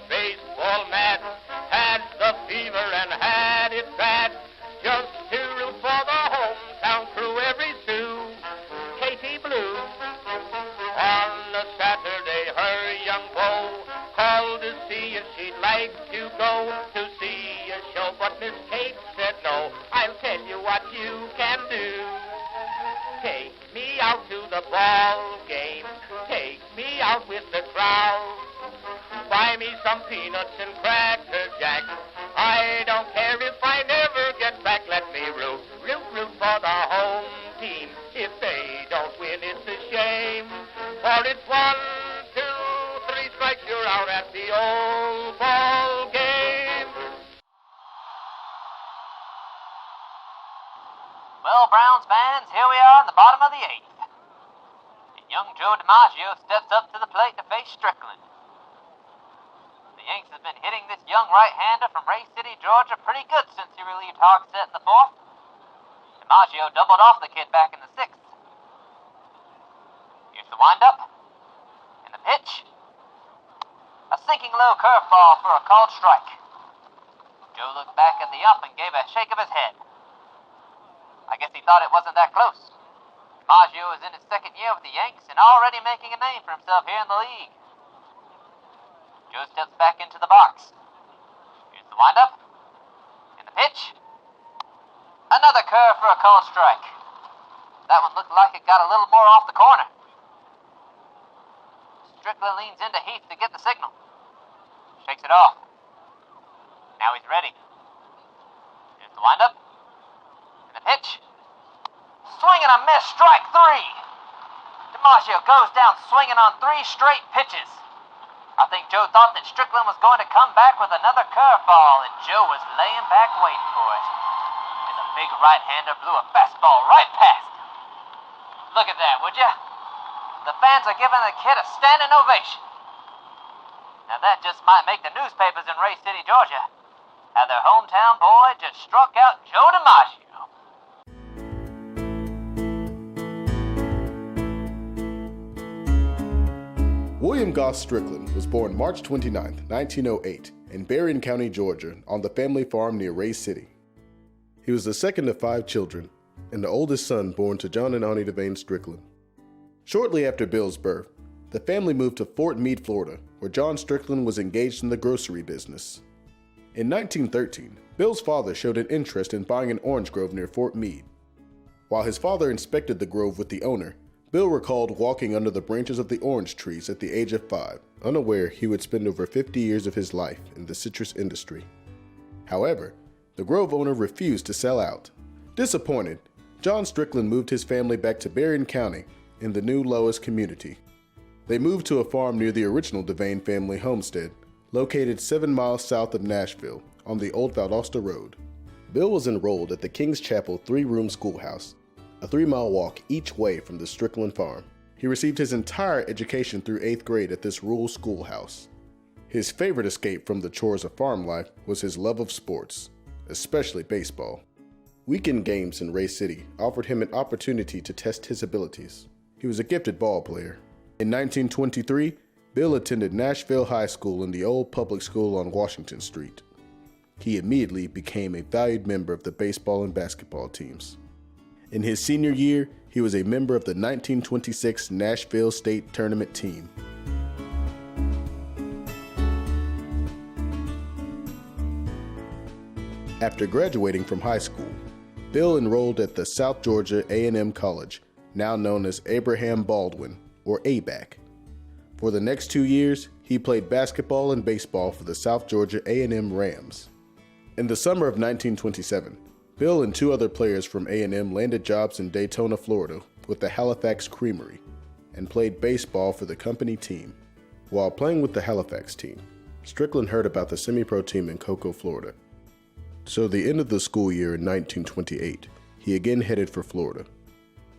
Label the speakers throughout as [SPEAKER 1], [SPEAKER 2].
[SPEAKER 1] baseball mad, had the fever and had it bad, just to root for the hometown crew every Sue, Katie Blue. On a Saturday, her young beau called to see if she'd like to go to see a show, but Miss Kate said no. I'll tell you what you can do. Take me out to the ball game. Take me out with the crowd. Buy me some peanuts and cracker jack. I don't care if I never get back. Let me root for the home team. If they don't win, it's a shame. For it's 1, 2, 3 strikes, you're out at the old ball game.
[SPEAKER 2] Well, Browns fans, here we are in the bottom of the 8th. And young Joe DiMaggio steps up to the plate to face Strickland. The Yanks have been hitting this young right-hander from Ray City, Georgia pretty good since he relieved Hogsett in the 4th. DiMaggio doubled off the kid back in the 6th. Here's the windup. And the pitch. A sinking low curveball for a called strike. Joe looked back at the ump and gave a shake of his head. I guess he thought it wasn't that close. DiMaggio is in his 2nd year with the Yanks and already making a name for himself here in the league. Joe steps back into the box. Here's the windup. And the pitch. Another curve for a called strike. That one looked like it got a little more off the corner. Strickland leans into Heath to get the signal. Shakes it off. Now he's ready. Here's the windup. And the pitch. Swing and a miss, strike 3. DiMaggio goes down swinging on 3 straight pitches. I think Joe thought that Strickland was going to come back with another curveball, and Joe was laying back waiting for it. And the big right-hander blew a fastball right past him. Look at that, would ya? The fans are giving the kid a standing ovation. Now that just might make the newspapers in Ray City, Georgia. How their hometown boy just struck out Joe DiMaggio.
[SPEAKER 3] William Goss Strickland was born March 29, 1908, in Berrien County, Georgia, on the family farm near Ray City. He was the second of 5 children, and the oldest son born to John and Annie Devane Strickland. Shortly after Bill's birth, the family moved to Fort Meade, Florida, where John Strickland was engaged in the grocery business. In 1913, Bill's father showed an interest in buying an orange grove near Fort Meade. While his father inspected the grove with the owner, Bill recalled walking under the branches of the orange trees at the age of 5, unaware he would spend over 50 years of his life in the citrus industry. However, the grove owner refused to sell out. Disappointed, John Strickland moved his family back to Berrien County in the new Lois community. They moved to a farm near the original Devane family homestead, located 7 miles south of Nashville on the Old Valdosta Road. Bill was enrolled at the King's Chapel 3-room schoolhouse, a 3-mile walk each way from the Strickland farm. He received his entire education through 8th grade at this rural schoolhouse. His favorite escape from the chores of farm life was his love of sports, especially baseball. Weekend games in Ray City offered him an opportunity to test his abilities. He was a gifted ball player. In 1923, Bill attended Nashville High School in the old public school on Washington Street. He immediately became a valued member of the baseball and basketball teams. In his senior year, he was a member of the 1926 Nashville State Tournament team. After graduating from high school, Bill enrolled at the South Georgia A&M College, now known as Abraham Baldwin, or ABAC. For the next 2 years, he played basketball and baseball for the South Georgia A&M Rams. In the summer of 1927, Bill and 2 other players from A&M landed jobs in Daytona, Florida with the Halifax Creamery and played baseball for the company team. While playing with the Halifax team, Strickland heard about the semi-pro team in Cocoa, Florida. So the end of the school year in 1928, he again headed for Florida.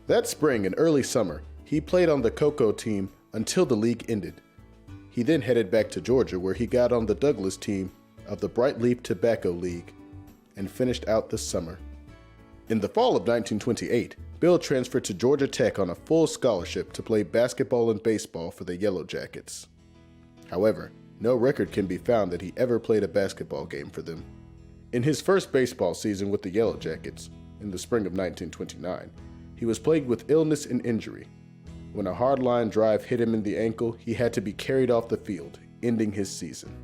[SPEAKER 3] That spring and early summer, he played on the Cocoa team until the league ended. He then headed back to Georgia where he got on the Douglas team of the Brightleaf Tobacco League and finished out the summer. In the fall of 1928, Bill transferred to Georgia Tech on a full scholarship to play basketball and baseball for the Yellow Jackets. However, no record can be found that he ever played a basketball game for them. In his first baseball season with the Yellow Jackets, in the spring of 1929, he was plagued with illness and injury. When a hard-line drive hit him in the ankle, he had to be carried off the field, ending his season.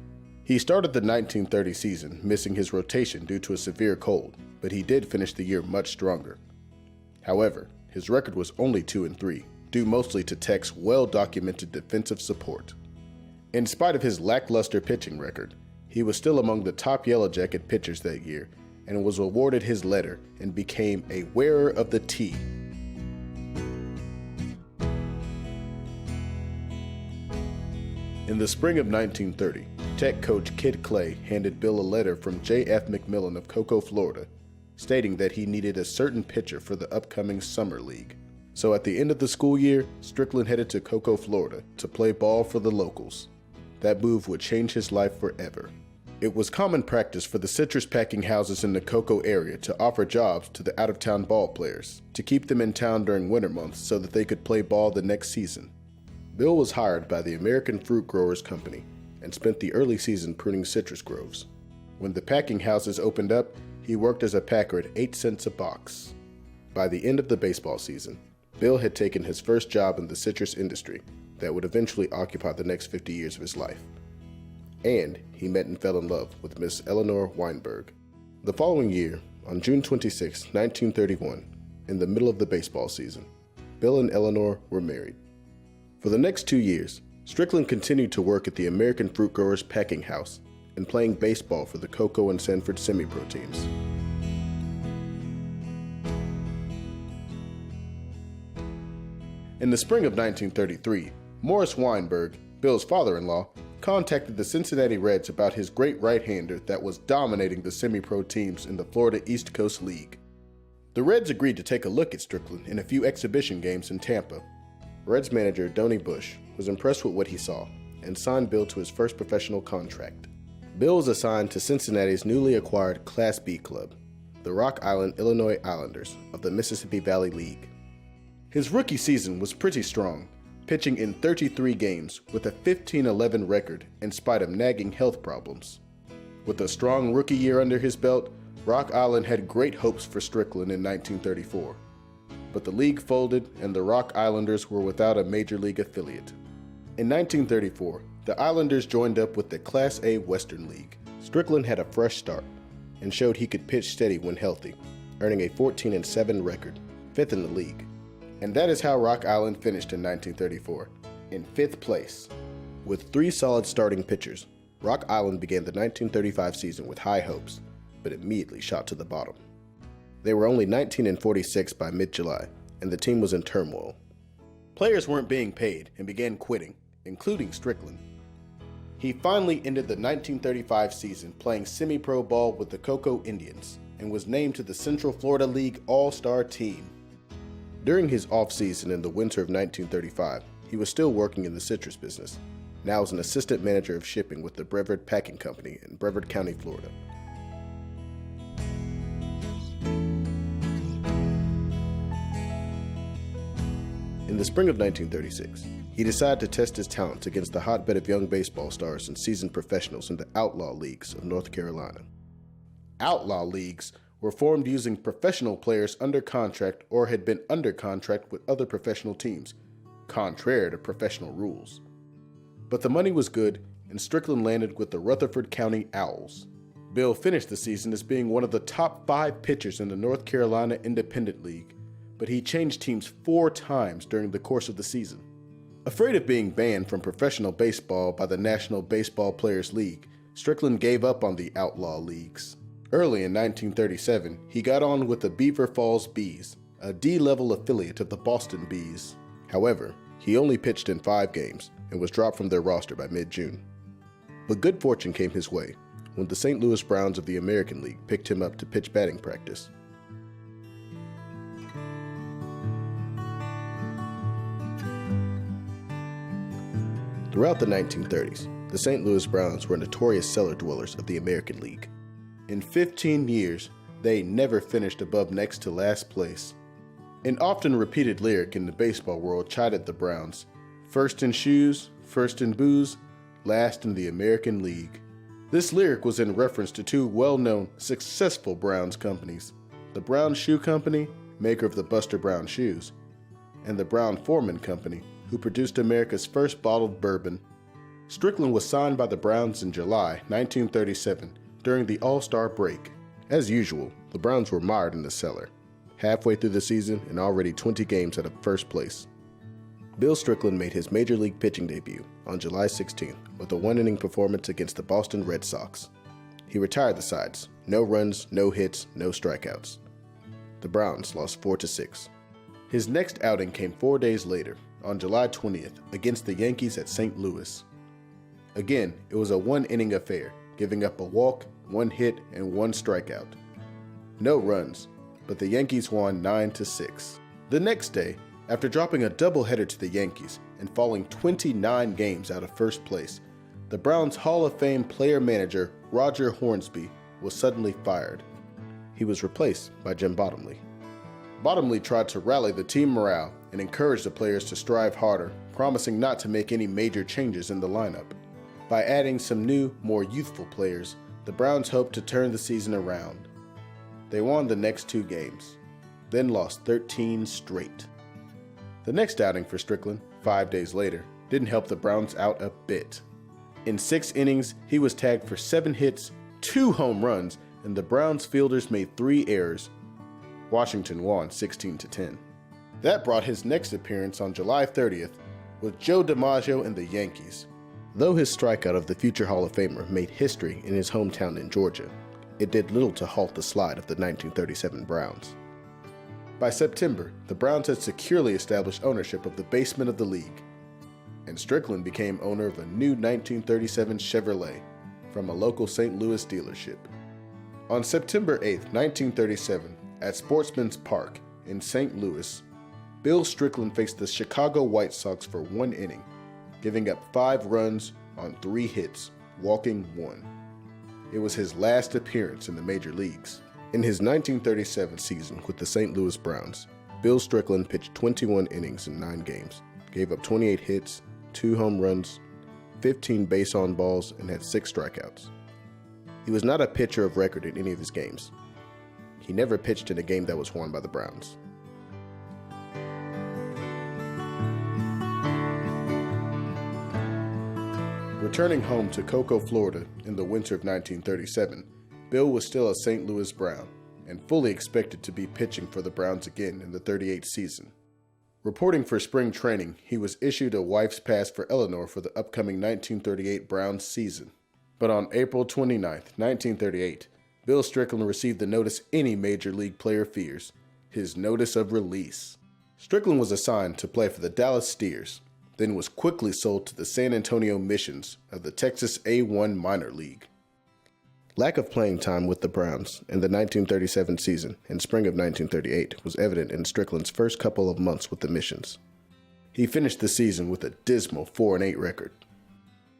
[SPEAKER 3] He started the 1930 season missing his rotation due to a severe cold, but he did finish the year much stronger. However, his record was only 2-3, due mostly to Tech's well-documented defensive support. In spite of his lackluster pitching record, he was still among the top Yellow Jacket pitchers that year and was awarded his letter and became a wearer of the T. In the spring of 1930, Tech coach Kid Clay handed Bill a letter from J.F. McMillan of Cocoa, Florida, stating that he needed a certain pitcher for the upcoming Summer League. So at the end of the school year, Strickland headed to Cocoa, Florida to play ball for the locals. That move would change his life forever. It was common practice for the citrus packing houses in the Cocoa area to offer jobs to the out-of-town ball players to keep them in town during winter months so that they could play ball the next season. Bill was hired by the American Fruit Growers Company and spent the early season pruning citrus groves. When the packing houses opened up, he worked as a packer at 8 cents a box. By the end of the baseball season, Bill had taken his first job in the citrus industry that would eventually occupy the next 50 years of his life. And he met and fell in love with Miss Eleanor Weinberg. The following year, on June 26, 1931, in the middle of the baseball season, Bill and Eleanor were married. For the next 2 years, Strickland continued to work at the American Fruit Growers Packing House and playing baseball for the Cocoa and Sanford semi-pro teams. In the spring of 1933, Morris Weinberg, Bill's father-in-law, contacted the Cincinnati Reds about his great right-hander that was dominating the semi-pro teams in the Florida East Coast League. The Reds agreed to take a look at Strickland in a few exhibition games in Tampa. Reds manager Donnie Bush was impressed with what he saw and signed Bill to his first professional contract. Bill was assigned to Cincinnati's newly acquired Class B club, the Rock Island, Illinois Islanders of the Mississippi Valley League. His rookie season was pretty strong, pitching in 33 games with a 15-11 record in spite of nagging health problems. With a strong rookie year under his belt, Rock Island had great hopes for Strickland in 1934. But the league folded and the Rock Islanders were without a major league affiliate. In 1934, the Islanders joined up with the Class A Western League. Strickland had a fresh start and showed he could pitch steady when healthy, earning a 14-7 record, 5th in the league. And that is how Rock Island finished in 1934, in 5th place. With 3 solid starting pitchers, Rock Island began the 1935 season with high hopes, but immediately shot to the bottom. They were only 19-46 by mid-July, and the team was in turmoil. Players weren't being paid and began quitting, including Strickland. He finally ended the 1935 season playing semi-pro ball with the Cocoa Indians and was named to the Central Florida League All-Star team. During his off-season in the winter of 1935, he was still working in the citrus business, now as an assistant manager of shipping with the Brevard Packing Company in Brevard County, Florida. In the spring of 1936, he decided to test his talents against the hotbed of young baseball stars and seasoned professionals in the Outlaw Leagues of North Carolina. Outlaw Leagues were formed using professional players under contract or had been under contract with other professional teams, contrary to professional rules. But the money was good, and Strickland landed with the Rutherford County Owls. Bill finished the season as being one of the top 5 pitchers in the North Carolina Independent League, but he changed teams 4 times during the course of the season. Afraid of being banned from professional baseball by the National Baseball Players League, Strickland gave up on the Outlaw Leagues. Early in 1937, he got on with the Beaver Falls Bees, a D-level affiliate of the Boston Bees. However, he only pitched in 5 games and was dropped from their roster by mid-June. But good fortune came his way when the St. Louis Browns of the American League picked him up to pitch batting practice. Throughout the 1930s, the St. Louis Browns were notorious cellar dwellers of the American League. In 15 years, they never finished above next to last place. An often repeated lyric in the baseball world chided the Browns: first in shoes, first in booze, last in the American League. This lyric was in reference to two well-known, successful Browns companies, the Brown Shoe Company, maker of the Buster Brown shoes, and the Brown-Forman Company, who produced America's first bottled bourbon. Strickland was signed by the Browns in July 1937 during the All-Star break. As usual, the Browns were mired in the cellar, halfway through the season and already 20 games out of first place. Bill Strickland made his Major League pitching debut on July 16th with a one-inning performance against the Boston Red Sox. He retired the sides, no runs, no hits, no strikeouts. The Browns lost 4-6. His next outing came 4 days later, on July 20th, against the Yankees at St. Louis. Again, it was a one-inning affair, giving up a walk, one hit, and one strikeout. No runs, but the Yankees won 9-6. The next day, after dropping a doubleheader to the Yankees and falling 29 games out of first place, the Browns' Hall of Fame player-manager Roger Hornsby was suddenly fired. He was replaced by Jim Bottomley. Bottomley tried to rally the team morale and encourage the players to strive harder, promising not to make any major changes in the lineup. By adding some new, more youthful players, the Browns hoped to turn the season around. They won the next 2 games, then lost 13 straight. The next outing for Strickland, 5 days later, didn't help the Browns out a bit. In 6 innings, he was tagged for 7 hits, 2 home runs, and the Browns fielders made 3 errors. Washington won 16-10. That brought his next appearance on July 30th with Joe DiMaggio and the Yankees. Though his strikeout of the future Hall of Famer made history in his hometown in Georgia, it did little to halt the slide of the 1937 Browns. By September, the Browns had securely established ownership of the basement of the league, and Strickland became owner of a new 1937 Chevrolet from a local St. Louis dealership. On September 8, 1937, at Sportsman's Park in St. Louis, Bill Strickland faced the Chicago White Sox for 1 inning, giving up 5 runs on 3 hits, walking 1. It was his last appearance in the major leagues. In his 1937 season with the St. Louis Browns, Bill Strickland pitched 21 innings in 9 games, gave up 28 hits, 2 home runs, 15 base-on balls, and had 6 strikeouts. He was not a pitcher of record in any of his games. He never pitched in a game that was won by the Browns. Returning home to Cocoa, Florida in the winter of 1937, Bill was still a St. Louis Brown and fully expected to be pitching for the Browns again in the 38th season. Reporting for spring training, he was issued a wife's pass for Eleanor for the upcoming 1938 Browns season. But on April 29, 1938, Bill Strickland received the notice any major league player fears, his notice of release. Strickland was assigned to play for the Dallas Steers, then was quickly sold to the San Antonio Missions of the Texas A1 Minor League. Lack of playing time with the Browns in the 1937 season and spring of 1938 was evident in Strickland's first couple of months with the Missions. He finished the season with a dismal 4-8 record.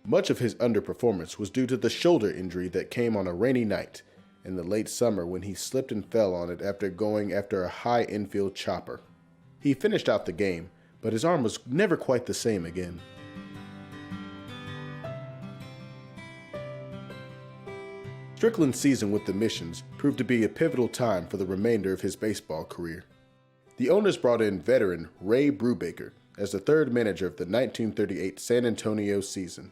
[SPEAKER 3] Much of his underperformance was due to the shoulder injury that came on a rainy night in the late summer when he slipped and fell on it after going after a high infield chopper. He finished out the game, but his arm was never quite the same again. Strickland's season with the Missions proved to be a pivotal time for the remainder of his baseball career. The owners brought in veteran Ray Brubaker as the third manager of the 1938 San Antonio season.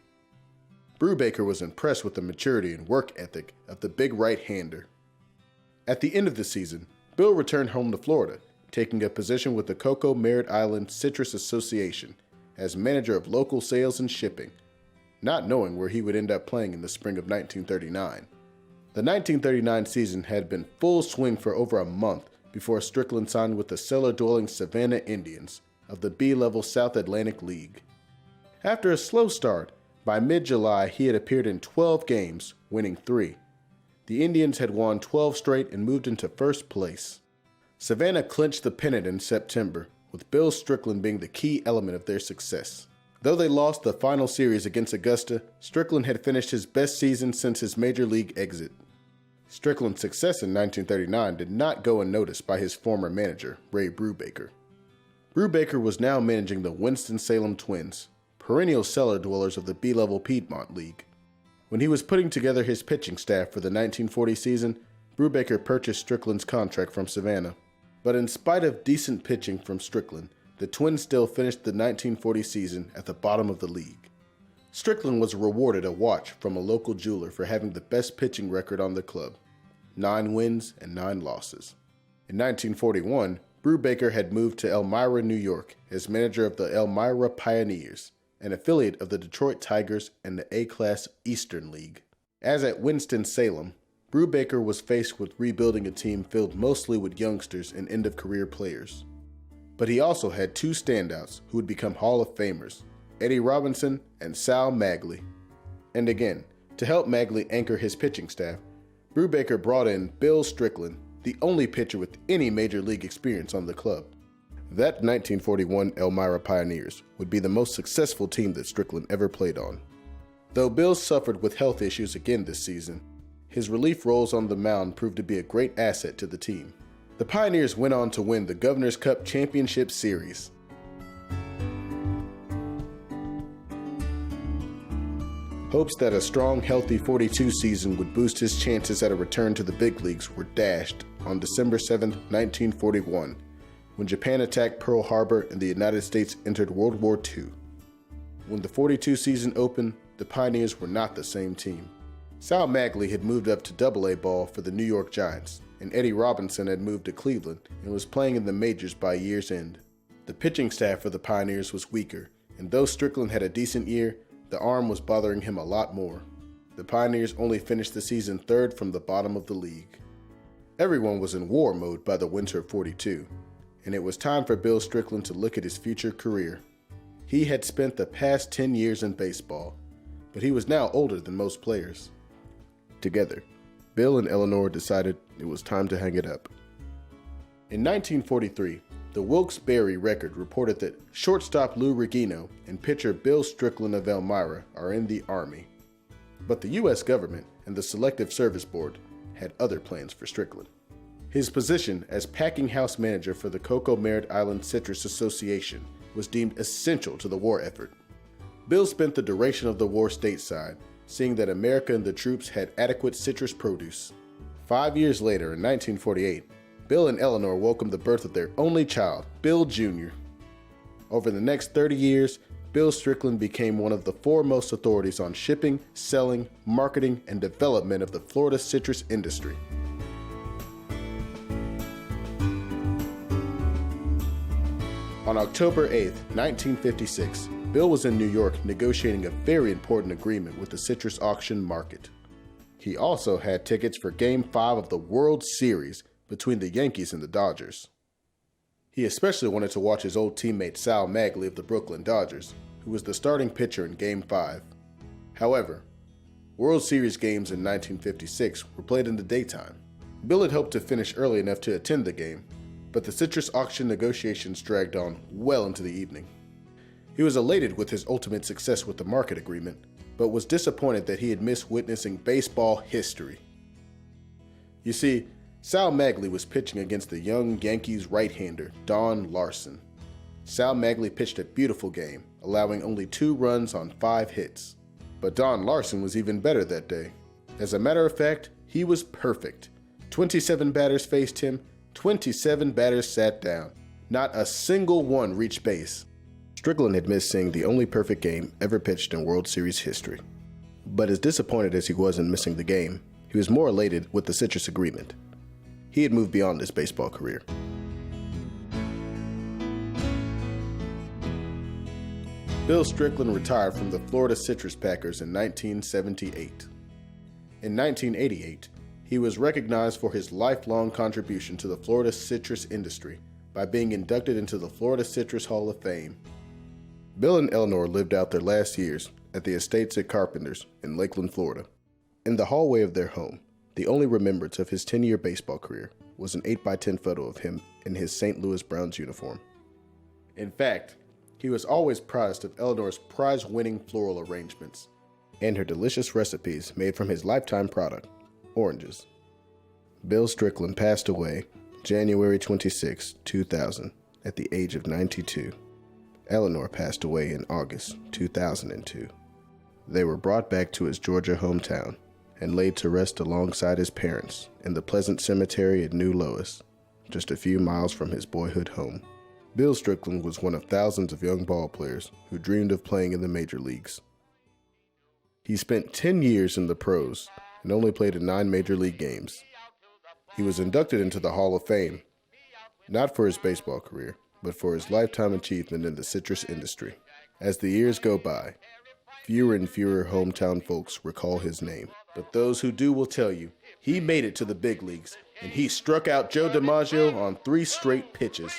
[SPEAKER 3] Brubaker was impressed with the maturity and work ethic of the big right-hander. At the end of the season, Bill returned home to Florida, taking a position with the Cocoa Merritt Island Citrus Association as manager of local sales and shipping, not knowing where he would end up playing in the spring of 1939. The 1939 season had been full swing for over a month before Strickland signed with the cellar-dwelling Savannah Indians of the B-level South Atlantic League. After a slow start, by mid-July he had appeared in 12 games, winning 3. The Indians had won 12 straight and moved into first place. Savannah clinched the pennant in September, with Bill Strickland being the key element of their success. Though they lost the final series against Augusta, Strickland had finished his best season since his major league exit. Strickland's success in 1939 did not go unnoticed by his former manager, Ray Brubaker. Brubaker was now managing the Winston-Salem Twins, perennial cellar dwellers of the B-level Piedmont League. When he was putting together his pitching staff for the 1940 season, Brubaker purchased Strickland's contract from Savannah. But in spite of decent pitching from Strickland, the Twins still finished the 1940 season at the bottom of the league. Strickland was rewarded a watch from a local jeweler for having the best pitching record on the club, 9 wins and 9 losses. In 1941, Brubaker had moved to Elmira, New York as manager of the Elmira Pioneers, an affiliate of the Detroit Tigers and the A-Class Eastern League. As at Winston-Salem, Brubaker was faced with rebuilding a team filled mostly with youngsters and end-of-career players. But he also had 2 standouts who would become Hall of Famers, Eddie Robinson and Sal Magley. And again, to help Magley anchor his pitching staff, Brubaker brought in Bill Strickland, the only pitcher with any major league experience on the club. That 1941 Elmira Pioneers would be the most successful team that Strickland ever played on. Though Bill suffered with health issues again this season, his relief roles on the mound proved to be a great asset to the team. The Pioneers went on to win the Governor's Cup Championship Series. Hopes that a strong, healthy 42 season would boost his chances at a return to the big leagues were dashed on December 7, 1941, when Japan attacked Pearl Harbor and the United States entered World War II. When the 42 season opened, the Pioneers were not the same team. Sal Magley had moved up to Double-A ball for the New York Giants, and Eddie Robinson had moved to Cleveland and was playing in the majors by year's end. The pitching staff for the Pioneers was weaker, and though Strickland had a decent year, the arm was bothering him a lot more. The Pioneers only finished the season 3rd from the bottom of the league. Everyone was in war mode by the winter of 42, and it was time for Bill Strickland to look at his future career. He had spent the past 10 years in baseball, but he was now older than most players. Together, Bill and Eleanor decided it was time to hang it up. In 1943, the Wilkes-Barre Record reported that shortstop Lou Regino and pitcher Bill Strickland of Elmira are in the Army. But the U.S. government and the Selective Service Board had other plans for Strickland. His position as packing house manager for the Cocoa Merritt Island Citrus Association was deemed essential to the war effort. Bill spent the duration of the war stateside, seeing that America and the troops had adequate citrus produce. 5 years later, in 1948, Bill and Eleanor welcomed the birth of their only child, Bill Jr. Over the next 30 years, Bill Strickland became one of the foremost authorities on shipping, selling, marketing, and development of the Florida citrus industry. On October 8, 1956, Bill was in New York negotiating a very important agreement with the citrus auction market. He also had tickets for Game 5 of the World Series between the Yankees and the Dodgers. He especially wanted to watch his old teammate Sal Magley of the Brooklyn Dodgers, who was the starting pitcher in Game 5. However, World Series games in 1956 were played in the daytime. Bill had hoped to finish early enough to attend the game, but the citrus auction negotiations dragged on well into the evening. He was elated with his ultimate success with the market agreement, but was disappointed that he had missed witnessing baseball history. You see, Sal Magley was pitching against the young Yankees right-hander, Don Larson. Sal Magley pitched a beautiful game, allowing only 2 runs on 5 hits. But Don Larson was even better that day. As a matter of fact, he was perfect. 27 batters faced him, 27 batters sat down. Not a single one reached base. Strickland had missed seeing the only perfect game ever pitched in World Series history. But as disappointed as he was in missing the game, he was more elated with the citrus agreement. He had moved beyond his baseball career. Bill Strickland retired from the Florida Citrus Packers in 1978. In 1988, he was recognized for his lifelong contribution to the Florida citrus industry by being inducted into the Florida Citrus Hall of Fame. Bill and Eleanor lived out their last years at the estates at Carpenters in Lakeland, Florida. In the hallway of their home, the only remembrance of his 10-year baseball career was an 8x10 photo of him in his St. Louis Browns uniform. In fact, he was always prized of Eleanor's prize-winning floral arrangements and her delicious recipes made from his lifetime product, oranges. Bill Strickland passed away January 26, 2000, at the age of 92. Eleanor passed away in August 2002. They were brought back to his Georgia hometown and laid to rest alongside his parents in the Pleasant Cemetery at New Lois, just a few miles from his boyhood home. Bill Strickland was one of thousands of young ball players who dreamed of playing in the major leagues. He spent 10 years in the pros and only played in 9 major league games. He was inducted into the Hall of Fame, not for his baseball career, but for his lifetime achievement in the citrus industry. As the years go by, fewer and fewer hometown folks recall his name. But those who do will tell you, he made it to the big leagues, and he struck out Joe DiMaggio on 3 straight pitches.